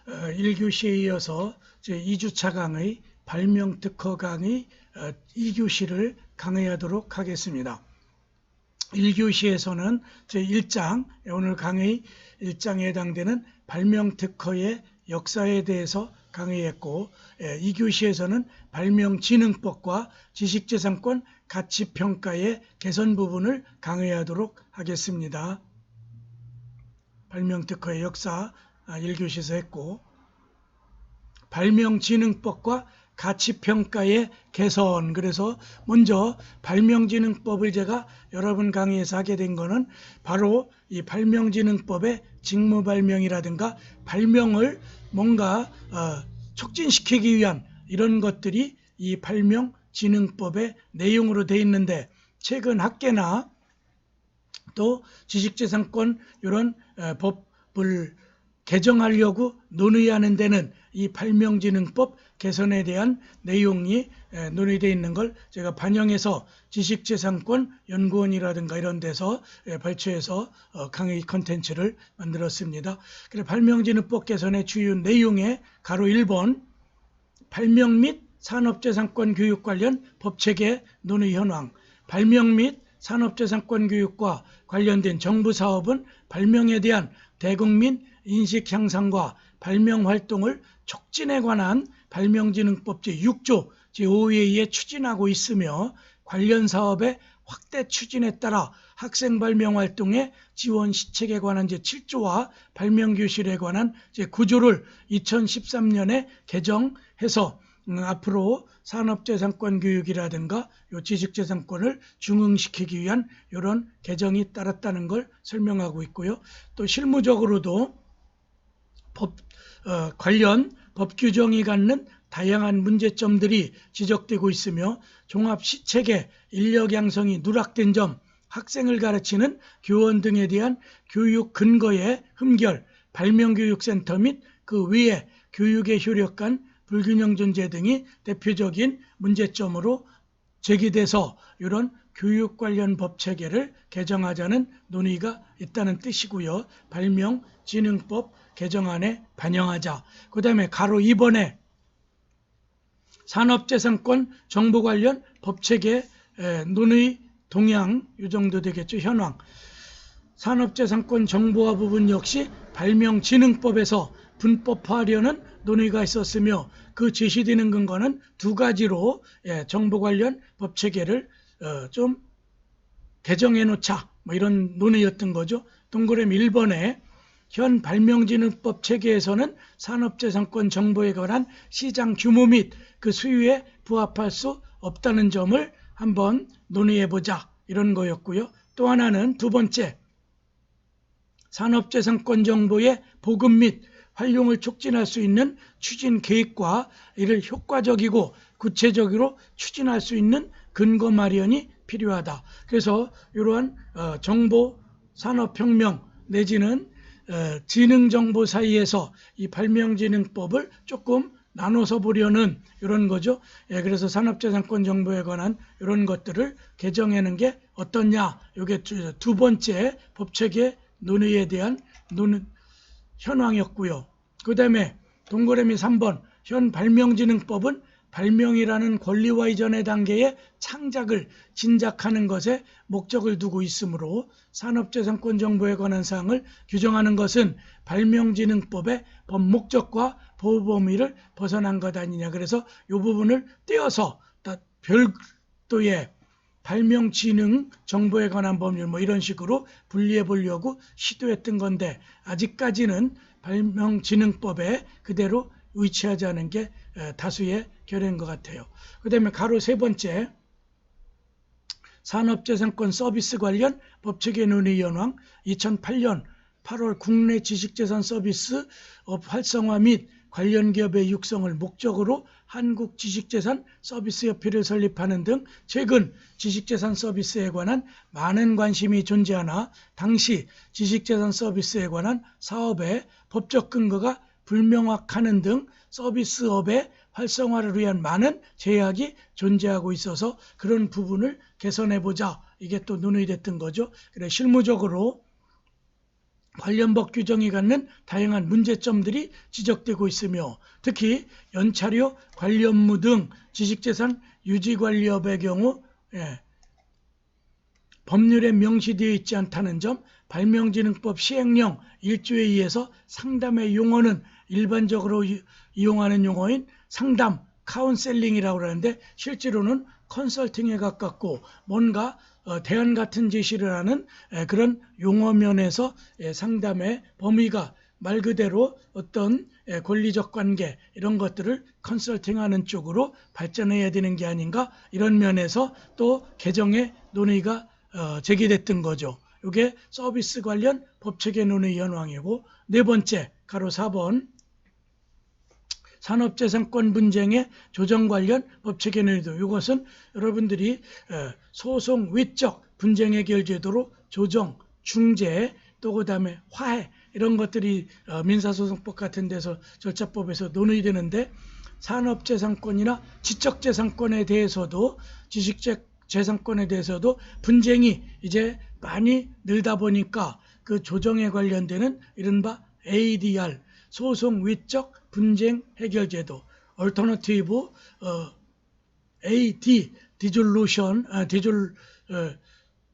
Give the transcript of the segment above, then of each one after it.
1교시에 이어서 제2주차 강의 발명특허 강의 2교시를 강의하도록 하겠습니다. 1교시에서는 제1장, 오늘 강의 1장에 해당되는 발명특허의 역사에 대해서 강의했고, 2교시에서는 발명진흥법과 지식재산권 가치평가의 개선 부분을 강의하도록 하겠습니다. 발명특허의 역사 1교시에서 했고, 발명진흥법과 가치평가의 개선, 그래서 먼저 발명진흥법을 제가 여러분 강의에서 하게 된 거는 바로 이 발명진흥법의 직무발명이라든가 발명을 뭔가 촉진시키기 위한 이런 것들이 이 발명진흥법의 내용으로 되어 있는데, 최근 학계나 또 지식재산권 이런 법을 개정하려고 논의하는 데는 이 발명진흥법 개선에 대한 내용이 논의되어 있는 걸 제가 반영해서 지식재산권 연구원이라든가 이런 데서 발췌해서 강의 컨텐츠를 만들었습니다. 그래서 발명진흥법 개선의 주요 내용의 가로 1번 발명 및 산업재산권 교육 관련 법체계 논의 현황, 발명 및 산업재산권 교육과 관련된 정부 사업은 발명에 대한 대국민 인식 향상과 발명 활동을 촉진에 관한 발명진흥법 제6조 제5회에 의해 추진하고 있으며, 관련 사업의 확대 추진에 따라 학생 발명 활동의 지원 시책에 관한 제7조와 발명교실에 관한 제9조를 2013년에 개정해서 앞으로 산업재산권 교육이라든가 지식재산권을 중흥시키기 위한 이런 개정이 따랐다는 걸 설명하고 있고요. 또 실무적으로도 관련 법 규정이 갖는 다양한 문제점들이 지적되고 있으며, 종합시책의 인력 양성이 누락된 점, 학생을 가르치는 교원 등에 대한 교육 근거의 흠결, 발명교육센터 및 그 외에 교육의 효력간 불균형 존재 등이 대표적인 문제점으로 제기돼서 이런 교육 관련 법 체계를 개정하자는 논의가 있다는 뜻이고요. 발명진흥법 개정안에 반영하자. 그 다음에 가로 2번에 산업재산권 정보 관련 법체계 논의 동향, 이 정도 되겠죠. 현황. 산업재산권 정보화 부분 역시 발명진흥법에서 분법화하려는 논의가 있었으며, 그 제시되는 근거는 두 가지로 정보 관련 법체계를 좀 개정해 놓자, 뭐 이런 논의였던 거죠. 동그라미 1번에 현 발명진흥법 체계에서는 산업재산권 정보에 관한 시장 규모 및 그 수요에 부합할 수 없다는 점을 한번 논의해보자, 이런 거였고요. 또 하나는 두 번째, 산업재산권 정보의 보급 및 활용을 촉진할 수 있는 추진 계획과 이를 효과적이고 구체적으로 추진할 수 있는 근거 마련이 필요하다. 그래서 이러한 정보 산업혁명 내지는 지능정보 사이에서 이 발명진흥법을 조금 나눠서 보려는 이런 거죠. 그래서 산업재산권 정보에 관한 이런 것들을 개정하는 게 어떻냐, 이게 두 번째 법체계 논의에 대한 현황이었고요. 그 다음에 동그라미 3번 현 발명진흥법은 발명이라는 권리화 이전의 단계의 창작을 진작하는 것에 목적을 두고 있으므로 산업재산권 정보에 관한 사항을 규정하는 것은 발명진흥법의 법 목적과 보호 범위를 벗어난 것 아니냐. 그래서 이 부분을 떼어서 별도의 발명진흥 정보에 관한 법률 뭐 이런 식으로 분리해 보려고 시도했던 건데, 아직까지는 발명진흥법에 그대로 위치하지 않은 게 다수의 결의인 것 같아요. 그 다음에 가로 세 번째, 산업재산권 서비스 관련 법체계 논의 현황. 2008년 8월 국내 지식재산 서비스업 활성화 및 관련 기업의 육성을 목적으로 한국지식재산 서비스협회를 설립하는 등 최근 지식재산 서비스에 관한 많은 관심이 존재하나, 당시 지식재산 서비스에 관한 사업의 법적 근거가 불명확하는 등 서비스업의 활성화를 위한 많은 제약이 존재하고 있어서 그런 부분을 개선해보자, 이게 또 논의됐던 거죠. 그래 실무적으로 관련 법 규정이 갖는 다양한 문제점들이 지적되고 있으며 특히 연차료, 관련무 등 지식재산 유지관리업의 경우 법률에 명시되어 있지 않다는 점, 발명진흥법 시행령 1조에 의해서 상담의 용어는 일반적으로 이용하는 용어인 상담, 카운셀링이라고 하는데 실제로는 컨설팅에 가깝고 뭔가 대안 같은 제시를 하는 그런 용어면에서 상담의 범위가 말 그대로 어떤 권리적 관계 이런 것들을 컨설팅하는 쪽으로 발전해야 되는 게 아닌가 이런 면에서 또 개정의 논의가 제기됐던 거죠. 이게 서비스 관련 법체계 논의 현황이고 네 번째 가로 4번 산업재산권 분쟁의 조정 관련 법체계 논의도 이것은 여러분들이 소송 위적 분쟁 해결 제도로 조정, 중재 또 그다음에 화해 이런 것들이 민사소송법 같은 데서 절차법에서 논의되는데 산업재산권이나 지적재산권에 대해서도 지식재산권에 대해서도 분쟁이 이제 많이 늘다 보니까 그 조정에 관련되는 이른바 ADR 소송 위적 분쟁 해결 제도 얼터너티브 AD 디졸루션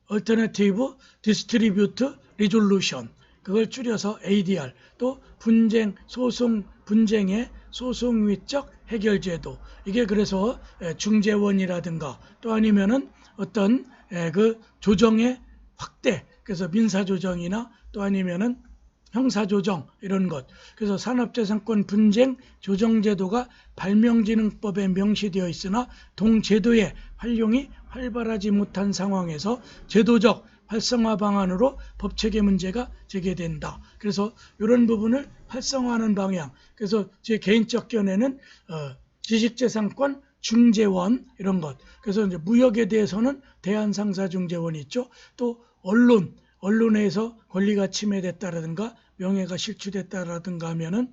얼터너티브 디스트리뷰트 리졸루션 그걸 줄여서 ADR 또 분쟁 소송 분쟁의 소송 위적 해결 제도 이게 그래서 중재원이라든가 또 아니면은 어떤 그 조정의 확대 그래서 민사조정이나 또 아니면은 형사조정 이런 것 그래서 산업재산권 분쟁 조정제도가 발명진흥법에 명시되어 있으나 동제도의 활용이 활발하지 못한 상황에서 제도적 활성화 방안으로 법체계 문제가 제기된다. 그래서 이런 부분을 활성화하는 방향 그래서 제 개인적 견해는 지식재산권 중재원 이런 것 그래서 이제 무역에 대해서는 대한상사중재원이 있죠. 또 언론에서 권리가 침해됐다라든가 명예가 실추됐다라든가 하면은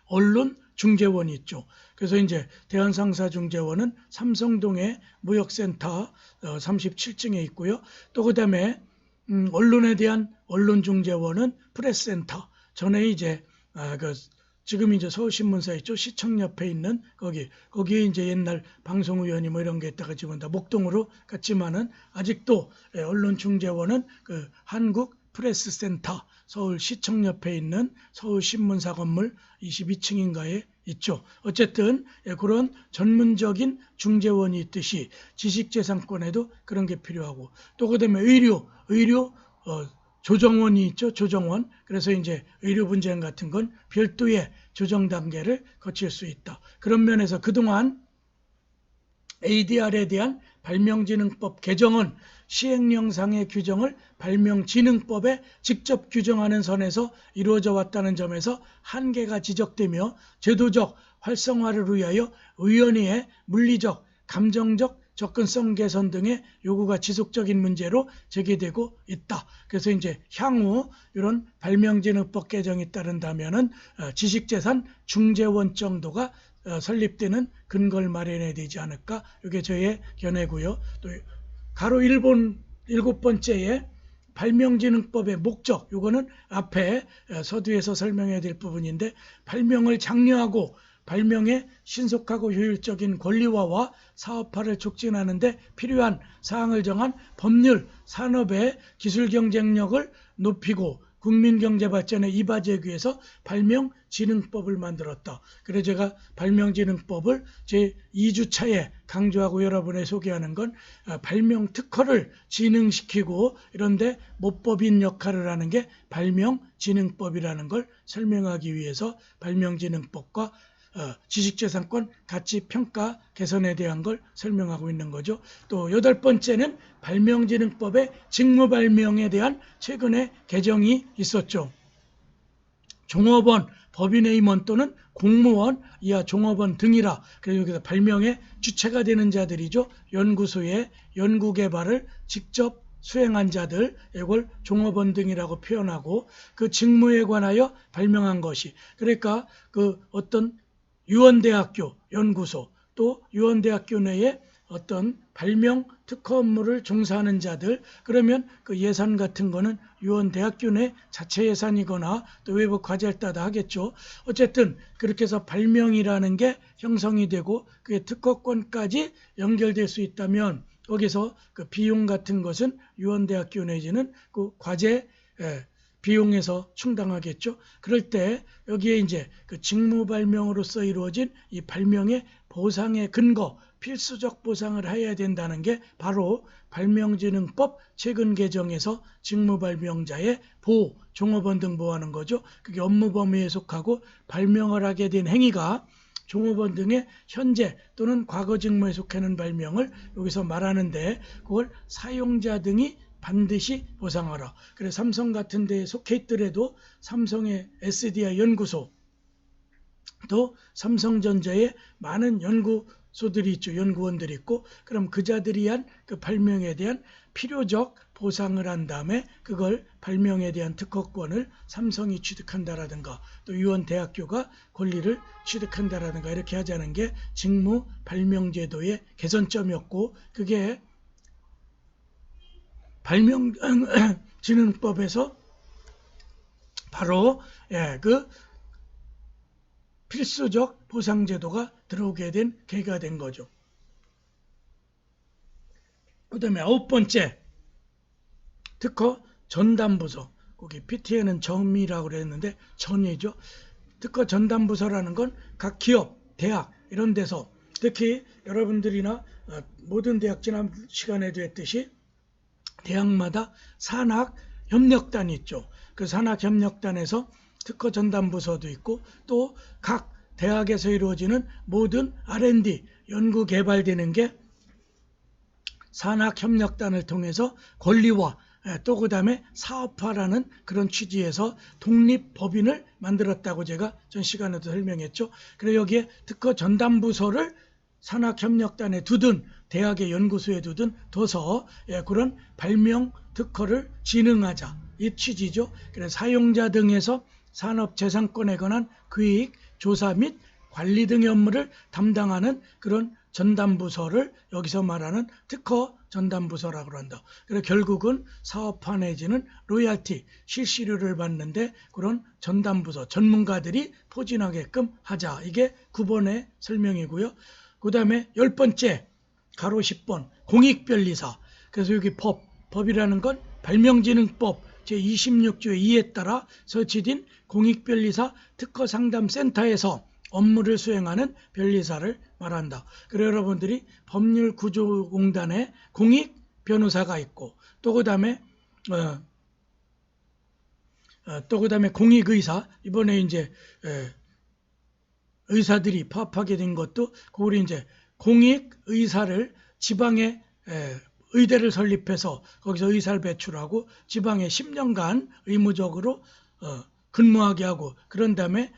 언론 중재원이 있죠. 그래서 이제 대한상사중재원은 삼성동의 무역센터 37층에 있고요. 또 그다음에 언론에 대한 언론중재원은 프레스센터 전에 이제 지금 이제 서울신문사 있죠. 시청 옆에 있는 거기에 이제 옛날 방송위원이 뭐 이런 게 있다가 지금 다 목동으로 갔지만은 아직도 언론중재원은 그 한국프레스센터 서울시청 옆에 있는 서울신문사 건물 22층인가에 있죠. 어쨌든 그런 전문적인 중재원이 있듯이 지식재산권에도 그런 게 필요하고 또 그다음에 의료 조정원이 있죠. 조정원. 그래서 이제 의료 분쟁 같은 건 별도의 조정 단계를 거칠 수 있다. 그런 면에서 그동안 ADR에 대한 발명진흥법 개정은 시행령상의 규정을 발명진흥법에 직접 규정하는 선에서 이루어져 왔다는 점에서 한계가 지적되며 제도적 활성화를 위하여 의원위의 물리적, 감정적 접근성 개선 등의 요구가 지속적인 문제로 제기되고 있다. 그래서 이제 향후 이런 발명진흥법 개정이 따른다면은 지식재산 중재원 정도가 설립되는 근거를 마련해야 되지 않을까? 이게 저의 견해고요. 또 가로 7번째에 발명진흥법의 목적, 이거는 앞에 서두에서 설명해야 될 부분인데 발명을 장려하고 발명의 신속하고 효율적인 권리화와 사업화를 촉진하는 데 필요한 사항을 정한 법률, 산업의 기술 경쟁력을 높이고 국민경제 발전에 이바지하기 위해서 발명진흥법을 만들었다. 그래서 제가 발명진흥법을 제 2주차에 강조하고 여러분에 소개하는 건 발명 특허를 진흥시키고 이런데 모법인 역할을 하는 게 발명진흥법이라는 걸 설명하기 위해서 발명진흥법과 지식재산권 가치평가 개선에 대한 걸 설명하고 있는 거죠. 또 8번째는 발명진흥법의 직무발명에 대한 최근의 개정이 있었죠. 종업원, 법인의 임원 또는 공무원 이하 종업원 등이라 그래서 여기서 발명의 주체가 되는 자들이죠. 연구소의 연구개발을 직접 수행한 자들 이걸 종업원 등이라고 표현하고 그 직무에 관하여 발명한 것이 그러니까 그 어떤 유원대학교 연구소 또 유원대학교 내에 어떤 발명 특허 업무를 종사하는 자들, 그러면 그 예산 같은 거는 유언대학교 내 자체 예산이거나 또 외부 과제를 따라 하겠죠. 어쨌든 그렇게 해서 발명이라는 게 형성이 되고 그게 특허권까지 연결될 수 있다면 거기서 그 비용 같은 것은 유언대학교 내지는 그 과제 비용에서 충당하겠죠. 그럴 때 여기에 이제 그 직무 발명으로서 이루어진 이 발명의 보상의 근거, 필수적 보상을 해야 된다는 게 바로 발명진흥법 최근 개정에서 직무 발명자의 보호, 종업원 등 보호하는 거죠. 그게 업무 범위에 속하고 발명을 하게 된 행위가 종업원 등의 현재 또는 과거 직무에 속하는 발명을 여기서 말하는데 그걸 사용자 등이 반드시 보상하라. 그래서 삼성 같은 데에 속해 있더라도 삼성의 SDI 연구소 또 삼성전자에 많은 연구소들이 있죠. 연구원들이 있고 그럼 그자들이 한 그 발명에 대한 필요적 보상을 한 다음에 그걸 발명에 대한 특허권을 삼성이 취득한다라든가 또 유언대학교가 권리를 취득한다라든가 이렇게 하자는 게 직무 발명제도의 개선점이었고 그게 발명진흥법에서 바로 그 필수적 보상제도가 들어오게 된 계기가 된 거죠. 그 다음에 9번째 특허 전담부서, 거기 PT에는 점이라고 그랬는데 전이죠. 특허 전담부서라는 건 각 기업, 대학 이런 데서 특히 여러분들이나 모든 대학 지난 시간에도 했듯이 대학마다 산학협력단이 있죠. 그 산학협력단에서 특허 전담부서도 있고 또 각 대학에서 이루어지는 모든 R&D 연구 개발되는 게 산학협력단을 통해서 권리화 또 그 다음에 사업화라는 그런 취지에서 독립법인을 만들었다고 제가 전 시간에도 설명했죠. 그래서 여기에 특허 전담부서를 산학협력단에 두든 대학의 연구소에 두든 둬서 그런 발명 특허를 진흥하자 이 취지죠. 그래서 사용자 등에서 산업재산권에 관한 기획, 조사 및 관리 등의 업무를 담당하는 그런 전담부서를 여기서 말하는 특허 전담부서라고 한다. 그래서 결국은 사업화 내지는 로열티, 실시료를 받는데 그런 전담부서, 전문가들이 포진하게끔 하자. 이게 9번의 설명이고요. 그 다음에 10번째, 가로 10번, 공익변리사. 그래서 여기 법이라는 건 발명진흥법 제26조의 2에 따라 설치된 공익변리사 특허상담센터에서 업무를 수행하는 변리사를 말한다. 그래서 여러분들이 법률구조공단에 공익변호사가 있고 또 그 다음에 공익의사, 이번에 이제 의사들이 파업하게 된 것도 그걸 이제 공익의사를 지방에 의대를 설립해서 거기서 의사를 배출하고 지방에 10년간 의무적으로 근무하게 하고 그런 다음에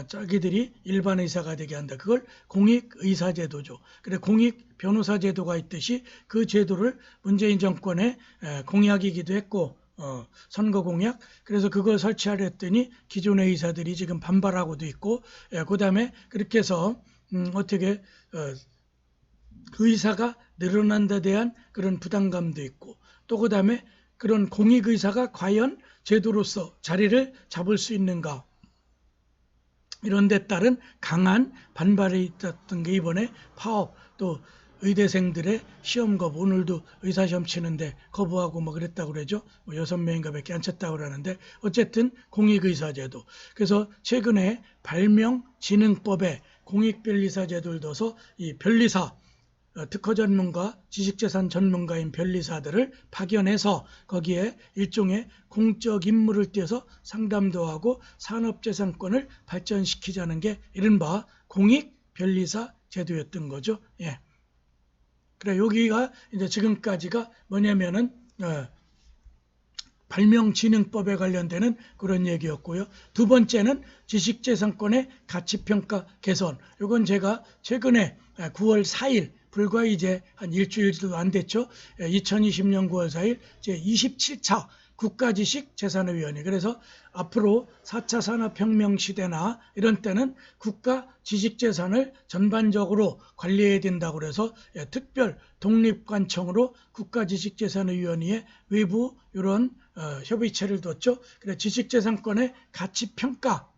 자기들이 일반 의사가 되게 한다. 그걸 공익의사제도죠. 그래 공익변호사제도가 있듯이 그 제도를 문재인 정권의 공약이기도 했고 선거공약. 그래서 그걸 설치하려 했더니 기존의 의사들이 지금 반발하고도 있고 그 다음에 그렇게 해서 어떻게 의사가 늘어난 데 대한 그런 부담감도 있고 또 그 다음에 그런 공익의사가 과연 제도로서 자리를 잡을 수 있는가 이런 데 따른 강한 반발이 있었던 게 이번에 파업 또 의대생들의 시험 거부, 오늘도 의사시험 치는데 거부하고 뭐 그랬다고 그러죠. 뭐 6명인가 밖에 안 쳤다고 그러는데 어쨌든 공익의사제도. 그래서 최근에 발명진흥법에 공익변리사제도를 둬서 이 변리사 특허 전문가, 지식재산 전문가인 변리사들을 파견해서 거기에 일종의 공적 임무를 띄어서 상담도 하고 산업재산권을 발전시키자는 게 이른바 공익변리사 제도였던 거죠. 예. 그래 여기가 이제 지금까지가 뭐냐면은 발명진흥법에 관련되는 그런 얘기였고요. 두 번째는 지식재산권의 가치평가 개선. 이건 제가 최근에 9월 4일 불과 이제 한 일주일도 안 됐죠. 2020년 9월 4일 제 27차 국가지식재산의위원회. 그래서 앞으로 4차 산업혁명 시대나 이런 때는 국가 지식재산을 전반적으로 관리해야 된다고 그래서 특별 독립관청으로 국가지식재산의위원회에 외부 이런 협의체를 뒀죠. 그래서 지식재산권의 가치평가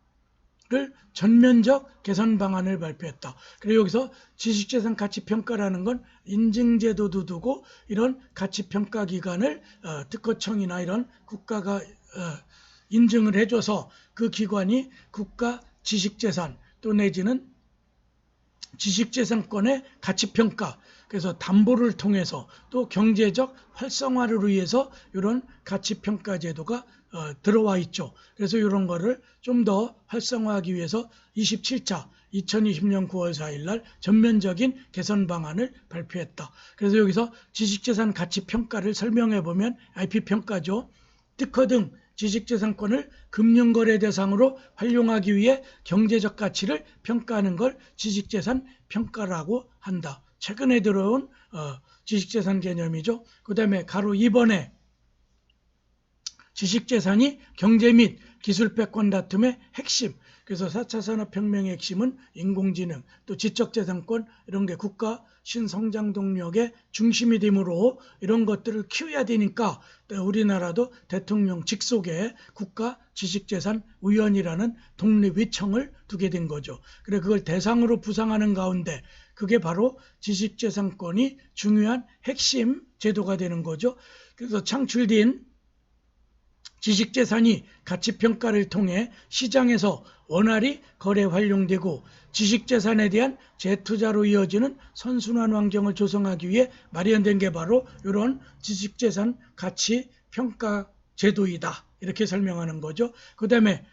를 전면적 개선 방안을 발표했다. 그리고 여기서 지식재산 가치평가라는 건 인증제도도 두고 이런 가치평가 기관을 특허청이나 이런 국가가 인증을 해줘서 그 기관이 국가 지식재산 또 내지는 지식재산권의 가치평가, 그래서 담보를 통해서 또 경제적 활성화를 위해서 이런 가치평가 제도가 들어와 있죠. 그래서 이런 거를 좀 더 활성화하기 위해서 27차 2020년 9월 4일 날 전면적인 개선 방안을 발표했다. 그래서 여기서 지식재산 가치평가를 설명해 보면 IP평가죠. 특허 등 지식재산권을 금융거래 대상으로 활용하기 위해 경제적 가치를 평가하는 걸 지식재산 평가라고 한다. 최근에 들어온 지식재산 개념이죠. 그 다음에 가로 2번에 지식재산이 경제 및 기술패권 다툼의 핵심. 그래서 4차 산업혁명의 핵심은 인공지능, 또 지적재산권 이런 게 국가 신성장 동력의 중심이 되므로 이런 것들을 키워야 되니까 우리나라도 대통령 직속에 국가지식재산위원회라는 독립위청을 두게 된 거죠. 그래 그걸 대상으로 부상하는 가운데 그게 바로 지식재산권이 중요한 핵심 제도가 되는 거죠. 그래서 창출된 지식재산이 가치평가를 통해 시장에서 원활히 거래 활용되고 지식재산에 대한 재투자로 이어지는 선순환 환경을 조성하기 위해 마련된 게 바로 이런 지식재산 가치평가 제도이다. 이렇게 설명하는 거죠. 그 다음에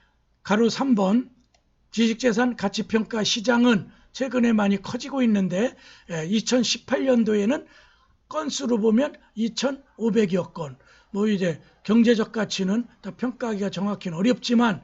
가로 3번 지식재산 가치평가 시장은 최근에 많이 커지고 있는데 2018년도에는 건수로 보면 2,500여 건. 뭐 이제 경제적 가치는 다 평가하기가 정확히는 어렵지만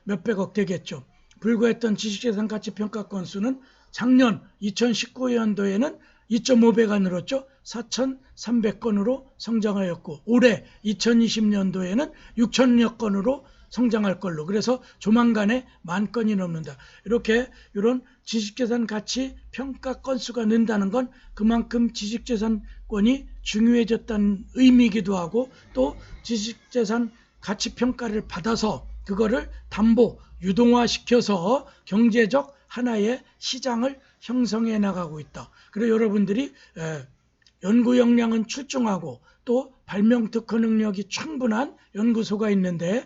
몇백억 되겠죠. 불과했던 지식재산 가치 평가 건수는 작년 2019년도에는 2.5배가 늘었죠. 4,300건으로 성장하였고 올해 2020년도에는 6,000여 건으로 성장할 걸로. 그래서 조만간에 10,000건이 넘는다. 이렇게 이런 지식재산 가치 평가 건수가 는다는 건 그만큼 지식재산권이 중요해졌다는 의미이기도 하고 또 지식재산 가치 평가를 받아서 그거를 담보 유동화시켜서 경제적 하나의 시장을 형성해 나가고 있다. 그리고 여러분들이 연구 역량은 출중하고 또 발명 특허 능력이 충분한 연구소가 있는데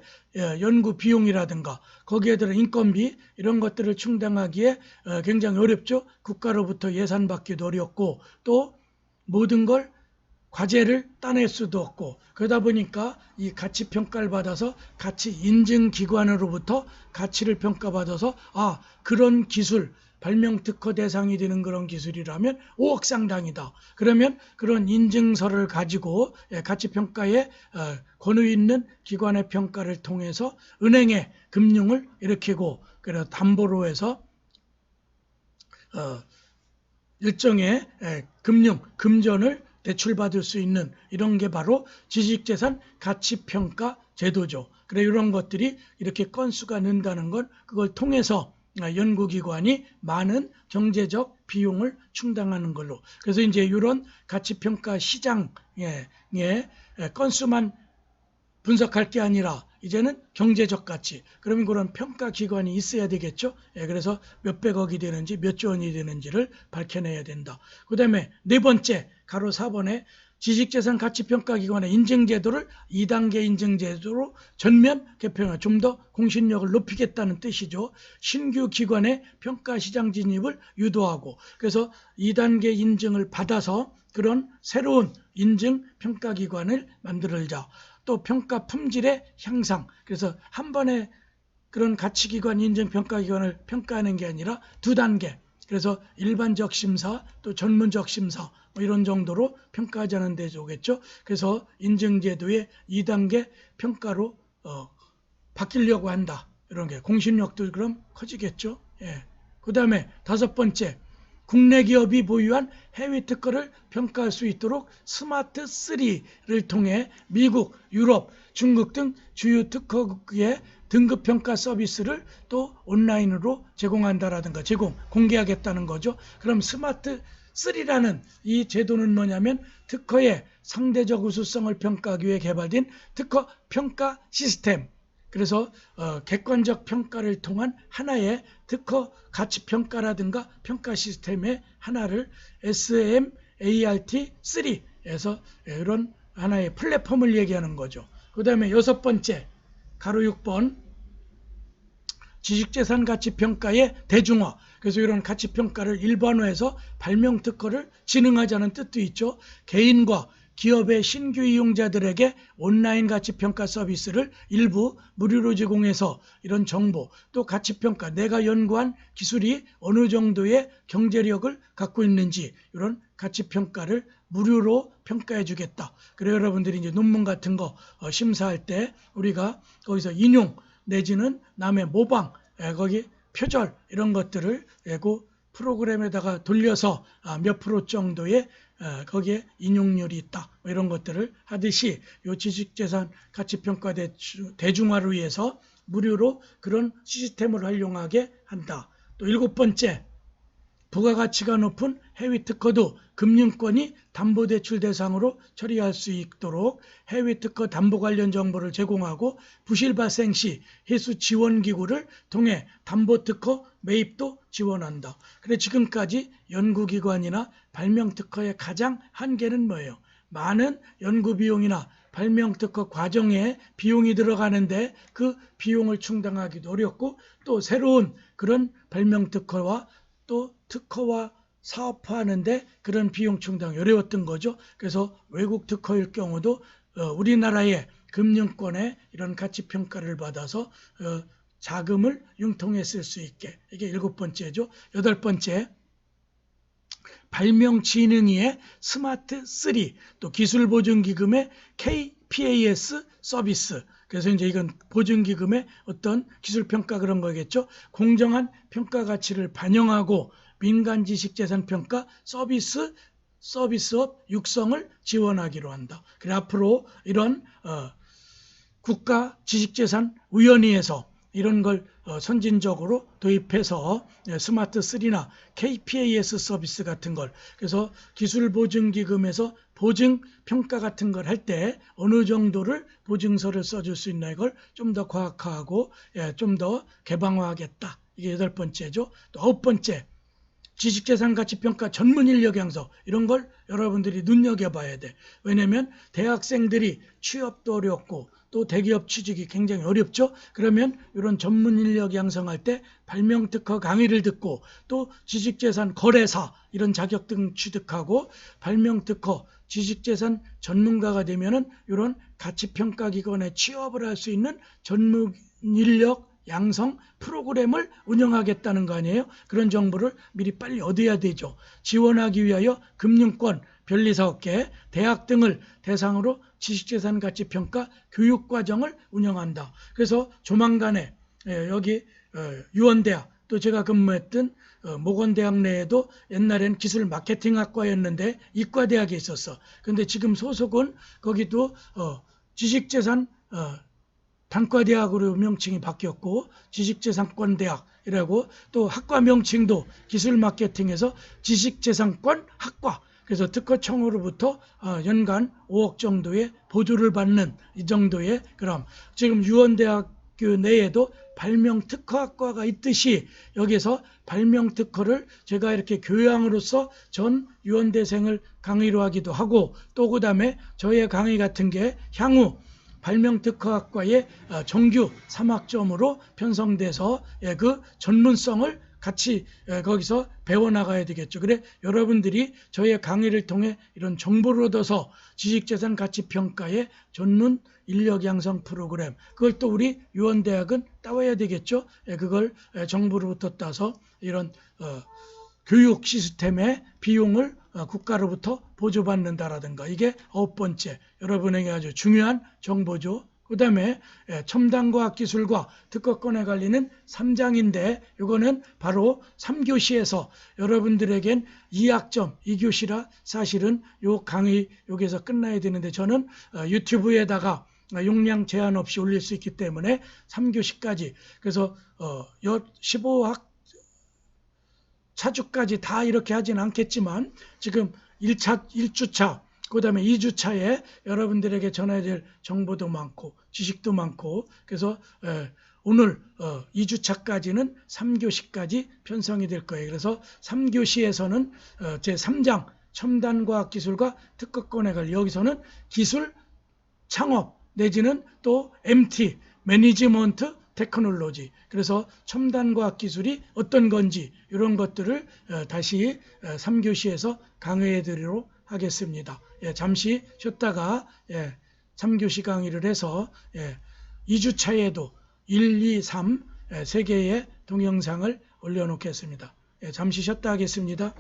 연구 비용이라든가 거기에 들은 인건비 이런 것들을 충당하기에 굉장히 어렵죠. 국가로부터 예산 받기도 어렵고 또 모든 걸 과제를 따낼 수도 없고 그러다 보니까 이 가치 평가를 받아서 가치 인증 기관으로부터 가치를 평가받아서 그런 기술 발명 특허 대상이 되는 그런 기술이라면 5억 상당이다. 그러면 그런 인증서를 가지고 가치평가에 권위 있는 기관의 평가를 통해서 은행에 금융을 일으키고 그래서 담보로 해서 일정의 금융, 금전을 대출받을 수 있는 이런 게 바로 지식재산 가치평가 제도죠. 그래 이런 것들이 이렇게 건수가 는다는 건 그걸 통해서 연구기관이 많은 경제적 비용을 충당하는 걸로. 그래서 이제 이런 가치평가 시장의 건수만 분석할 게 아니라 이제는 경제적 가치. 그러면 그런 평가기관이 있어야 되겠죠. 그래서 몇백억이 되는지 몇조 원이 되는지를 밝혀내야 된다. 그 다음에 네 번째 가로 4번에 지식재산 가치평가기관의 인증제도를 2단계 인증제도로 전면 개편하고 좀 더 공신력을 높이겠다는 뜻이죠. 신규 기관의 평가시장 진입을 유도하고 그래서 2단계 인증을 받아서 그런 새로운 인증 평가기관을 만들자. 또 평가 품질의 향상. 그래서 한 번에 그런 가치기관 인증평가기관을 평가하는 게 아니라 2단계. 그래서 일반적 심사 또 전문적 심사 뭐 이런 정도로 평가하자는 데서 오겠죠. 그래서 인증제도의 2단계 평가로 바뀌려고 한다. 이런 게 공신력도 그럼 커지겠죠. 그 다음에 5번째 국내 기업이 보유한 해외 특허를 평가할 수 있도록 스마트 3를 통해 미국, 유럽, 중국 등 주요 특허국의 등급 평가 서비스를 또 온라인으로 제공한다라든가 공개하겠다는 거죠. 그럼 스마트 3라는 이 제도는 뭐냐면 특허의 상대적 우수성을 평가하기 위해 개발된 특허 평가 시스템. 그래서 객관적 평가를 통한 하나의 특허 가치 평가라든가 평가 시스템의 하나를 SMART3에서 이런 하나의 플랫폼을 얘기하는 거죠. 그 다음에 6번째 가로 6번 지식재산 가치평가의 대중화. 그래서 이런 가치평가를 일반화해서 발명특허를 진흥하자는 뜻도 있죠. 개인과 기업의 신규 이용자들에게 온라인 가치평가 서비스를 일부 무료로 제공해서 이런 정보, 또 가치평가, 내가 연구한 기술이 어느 정도의 경제력을 갖고 있는지 이런 가치평가를 무료로 평가해 주겠다. 그래서 여러분들이 이제 논문 같은 거 심사할 때 우리가 거기서 인용 내지는 남의 모방, 거기 표절 이런 것들을 그 프로그램에다가 돌려서 몇 프로 정도의 거기에 인용률이 있다 이런 것들을 하듯이 이 지식재산 가치평가 대중화를 위해서 무료로 그런 시스템을 활용하게 한다. 또 7번째 부가가치가 높은 해외 특허도 금융권이 담보대출 대상으로 처리할 수 있도록 해외 특허 담보 관련 정보를 제공하고 부실 발생 시 해수 지원기구를 통해 담보특허 매입도 지원한다. 그래 지금까지 연구기관이나 발명특허의 가장 한계는 뭐예요? 많은 연구비용이나 발명특허 과정에 비용이 들어가는데 그 비용을 충당하기도 어렵고 또 새로운 그런 발명특허와 또 특허와 사업화하는데 그런 비용 충당이 어려웠던 거죠. 그래서 외국 특허일 경우도 우리나라의 금융권에 이런 가치평가를 받아서 자금을 융통해 쓸 수 있게. 이게 7번째죠. 8번째 발명진흥위의 스마트 3, 또 기술보증기금의 KPAS 서비스. 그래서 이제 이건 보증기금의 어떤 기술평가 그런 거겠죠. 공정한 평가 가치를 반영하고 민간 지식재산 평가 서비스업 육성을 지원하기로 한다. 그래 앞으로 이런 국가 지식재산위원회에서 이런 걸 선진적으로 도입해서 스마트 3나 KPAS 서비스 같은 걸 그래서 기술보증기금에서 보증평가 같은 걸 할 때 어느 정도를 보증서를 써줄 수 있나 이걸 좀 더 과학화하고 좀 더 개방화하겠다. 이게 8번째죠. 또 9번째 지식재산 가치평가 전문 인력 양성 이런 걸 여러분들이 눈여겨봐야 돼. 왜냐하면 대학생들이 취업도 어렵고 또 대기업 취직이 굉장히 어렵죠. 그러면 이런 전문 인력 양성할 때 발명특허 강의를 듣고 또 지식재산 거래사 이런 자격증 취득하고 발명특허 지식재산 전문가가 되면은 이런 가치평가기관에 취업을 할 수 있는 전문 인력 양성 프로그램을 운영하겠다는 거 아니에요? 그런 정보를 미리 빨리 얻어야 되죠. 지원하기 위하여 금융권, 변리사업계, 대학 등을 대상으로 지식재산 가치평가 교육과정을 운영한다. 그래서 조만간에 여기 유원대학 또 제가 근무했던 모건대학 내에도 옛날엔 기술 마케팅학과였는데 이과대학에 있었어. 근데 지금 소속은 거기도 지식재산 단과대학으로 명칭이 바뀌었고 지식재산권대학이라고 또 학과 명칭도 기술마케팅에서 지식재산권 학과 그래서 특허청으로부터 연간 5억 정도의 보조를 받는 이 정도의 그럼 지금 유원대학교 내에도 발명특허학과가 있듯이 여기서 발명특허를 제가 이렇게 교양으로서 전 유원대생을 강의로 하기도 하고 또 그 다음에 저의 강의 같은 게 향후 발명특허학과의 정규 3학점으로 편성돼서 그 전문성을 같이 거기서 배워나가야 되겠죠. 그래 여러분들이 저의 강의를 통해 이런 정보를 얻어서 지식재산 가치평가의 전문 인력 양성 프로그램 그걸 또 우리 유원대학은 따와야 되겠죠. 그걸 정부로부터 따서 이런 교육 시스템의 비용을 국가로부터 보조받는다라든가 이게 9번째 여러분에게 아주 중요한 정보죠. 그 다음에 첨단과학기술과 특허권에 관리는 3장인데 이거는 바로 3교시에서 여러분들에겐 2학점 2교시라 사실은 요 강의 여기서 끝나야 되는데 저는 유튜브에다가 용량 제한 없이 올릴 수 있기 때문에 3교시까지 그래서 15학 차주까지 다 이렇게 하진 않겠지만 지금 1주차 그 다음에 2주차에 여러분들에게 전해야 될 정보도 많고 지식도 많고 그래서 오늘 2주차까지는 3교시까지 편성이 될 거예요. 그래서 3교시에서는 제3장 첨단과학기술과 특허권에 관련 여기서는 기술 창업 내지는 또 MT 매니지먼트 테크놀로지 그래서 첨단과학기술이 어떤 건지 이런 것들을 다시 3교시에서 강의해 드리도록 하겠습니다. 잠시 쉬었다가 3교시 강의를 해서 2주차에도 1, 2, 3 세 개의 동영상을 올려놓겠습니다. 잠시 쉬었다 하겠습니다.